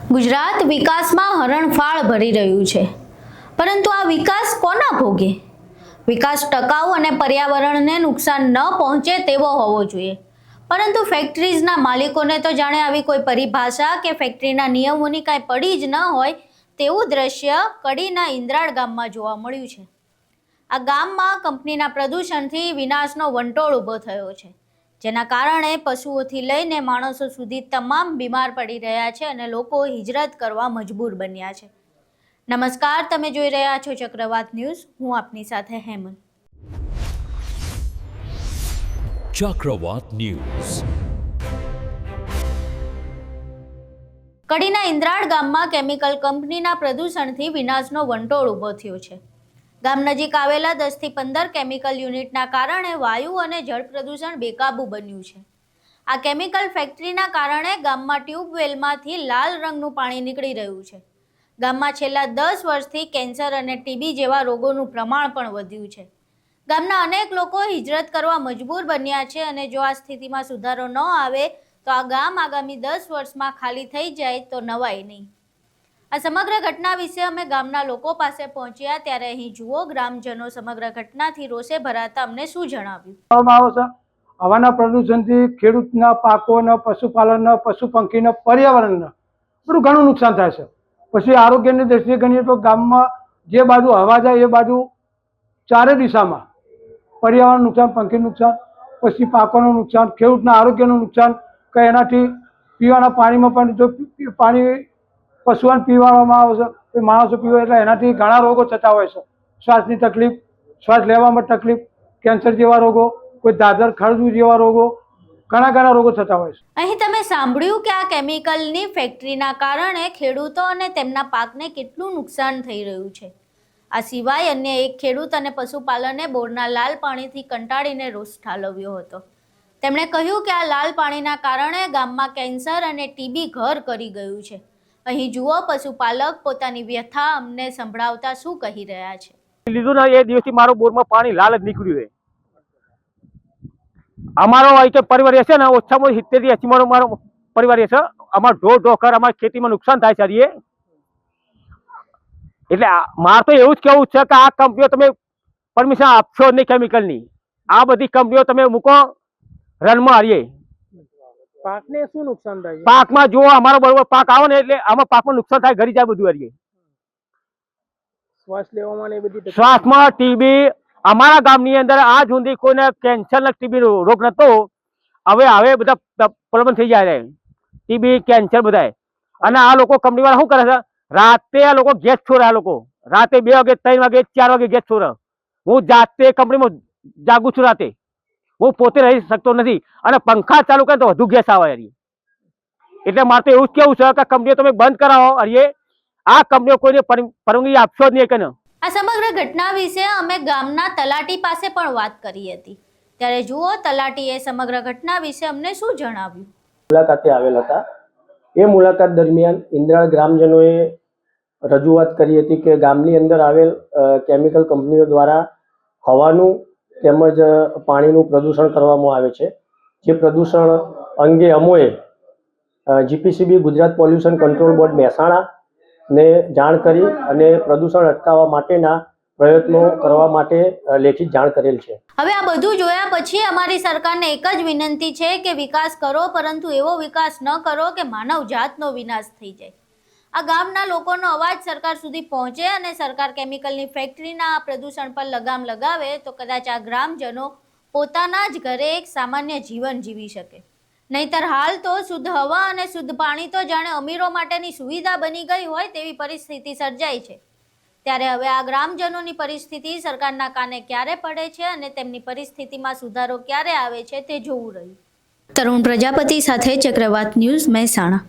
ગુજરાત વિકાસમાં હરણફાળ ભરી રહ્યું છે, પરંતુ આ વિકાસ કોના ભોગે? વિકાસ ટકાઉ અને પર્યાવરણને નુકસાન ન પહોંચે તેવો હોવો જોઈએ, પરંતુ ફેક્ટરીઝના માલિકોને તો જાણે આવી કોઈ પરિભાષા કે ફેક્ટરીના નિયમોની કાંઈ પડી જ ન હોય તેવું દ્રશ્ય કડીના ઇન્દ્રાળ ગામમાં જોવા મળ્યું છે. આ ગામમાં કંપનીના પ્રદૂષણથી વિનાશનો વંટોળ ઊભો થયો છે, જેના કારણે પશુઓથી લઈને માણસો સુધી તમામ બીમાર પડી રહ્યા છે અને લોકો હિજરત કરવા મજબૂર બન્યા છે. નમસ્કાર, તમે જોઈ રહ્યા છો ચક્રવાત ન્યૂઝ. હું આપની સાથે હેમંત. ચક્રવાત ન્યૂઝ. કડીના ઇન્દ્રાળ ગામમાં કેમિકલ કંપનીના પ્રદૂષણથી વિનાશનો વંટોળ ઊભો થયો છે. ગામ નજીક આવેલા 10 થી 15 કેમિકલ યુનિટના કારણે વાયુ અને જળ પ્રદૂષણ બેકાબૂ બન્યું છે. આ કેમિકલ ફેક્ટરીના કારણે ગામમાં ટ્યુબવેલમાંથી લાલ રંગનું પાણી નીકળી રહ્યું છે. ગામમાં છેલ્લા 10 વર્ષથી કેન્સર અને ટીબી જેવા રોગોનું પ્રમાણ પણ વધ્યું છે. ગામના અનેક લોકો હિજરત કરવા મજબૂર બન્યા છે અને જો આ સ્થિતિમાં સુધારો ન આવે તો આ ગામ આગામી 10 વર્ષમાં ખાલી થઈ જાય તો નવાય નહીં. આ સમગ્ર ઘટના વિશે અમે ગામના લોકો પાસે પહોંચ્યા ત્યારે અહીં જુઓ ગ્રામજનો સમગ્ર ઘટનાથી રોષે ભરાતા અમને શું જણાવ્યું. હવાના પ્રદૂષણથી ખેડૂતના પાકોના, પશુપાલનના, પશુ પંખીના, પર્યાવરણના બધું ઘણું નુકસાન થાય છે. પછી આરોગ્યની દ્રષ્ટિએ ગણીએ તો ગામમાં જે બાજુ હવા જાય એ બાજુ ચારે દિશામાં પર્યાવરણ નુકસાન, પંખી નુકસાન, પછી પાકોનું નુકસાન, ખેડૂતના આરોગ્યનું નુકસાન. કે એનાથી પીવાના પાણીમાં પણ જો પાણી પશુઓને પીવામાં આવે છે તો માણસો પીવે એટલે એનાથી ઘણા રોગો થતા હોય છે. શ્વાસની તકલીફ, શ્વાસ લેવામાં તકલીફ, કેન્સર જેવા રોગો, કોઈ દાદર ખરજુ જેવા રોગો, ઘણા રોગો થતા હોય છે. અહીં તમે સાંભળ્યું કે આ કેમિકલની ફેક્ટરીના કારણે ખેડૂતો અને તેમના પાકને કેટલું નુકસાન થઈ રહ્યું છે. આ સિવાય અન્ય એક ખેડૂત અને પશુપાલને બોરના લાલ પાણીથી કંટાળીને રોષ ઠાલવ્યો હતો. તેમણે કહ્યું કે આ લાલ પાણીના કારણે ગામમાં કેન્સર અને ટીબી ઘર કરી ગયું છે. અહીં જુઓ પશુપાલક પોતાની વ્યથા અમને સંભળાવતા શું કહી રહ્યા છે. લીધું ને એ દિવસથી મારો બોરમાં પાણી લાલ જ નીકળ્યું છે. અમારો પરિવાર છે ને ઓછામાં 70 થી 80 મારો પરિવાર છે. અમારો ઢોર અમારી ખેતીમાં નુકસાન થાય છે. એટલે મારે તો એવું જ કેવું છે કે આ કંપનીઓ તમે પરમિશન આપશો નહીં કેમિકલની. આ બધી કંપનીઓ તમે મૂકો રનમાં હારીએ. પાકને શું નુકસાન થાય? પાકમાં જો અમારો બરોબર પાક આવે ને એટલે આમાં પાકમાં નુકસાન થાય, ઘરી જાય બધું હારીએ. શ્વાસ લેવામાં ને બધી શ્વાસમાં ટીબી. અમારા ગામની અંદર આજ સુધી કોઈને કેન્સર ને ટીબી રોગ નતો. હવે બધા પ્રોબ્લેમ થઈ જાય ટીબી, કેન્સર બધા. અને આ લોકો કંપની વાળા શું કરે છે, રાતે આ લોકો ગેસ છોડે. આ લોકો રાતે 2 વાગે, 3 વાગે, 4 વાગે ગેસ છોડે. હું જાતે કંપનીમાં જાગું છું રાતે. હું પોતે રહી શકતો નથી અને પંખા ચાલુ કરે તો વધુ ગેસ આવે. એટલે મારે તો એવું જ કેવું છે કે કંપનીઓ તમે બંધ કરાવો. આ કંપનીઓ કોઈને પરવાનગી આપશો જ નહીં. કે આ સમગ્ર ઘટના વિશે અમે ગામના તલાટી પાસે પણ વાત કરી હતી. ત્યારે જુઓ તલાટીએ સમગ્ર ઘટના વિશે અમને શું જણાવ્યું. મુલાકાતે આવેલ હતા. એ મુલાકાત દરમિયાન ઇન્દ્રાળ ગ્રામજનોએ રજૂઆત કરી હતી કે ગામની અંદર આવેલ કેમિકલ કંપનીઓ દ્વારા હવાનું તેમજ પાણીનું પ્રદૂષણ કરવામાં આવે છે. જે પ્રદૂષણ અંગે અમોએ GPCB Gujarat pollution control board Mehsana ને જાણ કરી અને પ્રદૂષણ અટકાવવા માટેના પ્રયત્નો કરવા માટે લેખિત જાણ કરેલ છે. હવે આ બધું જોયા પછી અમારી સરકારને એક જ વિનંતી છે કે વિકાસ કરો, પરંતુ એવો વિકાસ ન કરો કે માનવ જાતનો વિનાશ થઈ જાય. આ ગામના લોકોનો અવાજ સરકાર સુધી પહોંચે અને સરકાર કેમિકલની ફેક્ટરીના પ્રદૂષણ પર લગામ લગાવે તો કદાચ આ ગ્રામજનો પોતાના જ ઘરે એક સામાન્ય જીવન જીવી શકે. નહીતર હાલ તો શુદ્ધ હવા અને શુદ્ધ પાણી તો જાણે અમીરો માટેની સુવિધા બની ગઈ હોય તેવી પરિસ્થિતિ સર્જાઈ છે. ત્યારે હવે આ ગ્રામજનોની પરિસ્થિતિ સરકારના કાને ક્યારે પડે છે અને તેમની પરિસ્થિતિમાં સુધારો ક્યારે આવે છે તે જોવું રહ્યું. તરુણ પ્રજાપતિ સાથે ચક્રવાત ન્યૂઝ, મહેસાણા.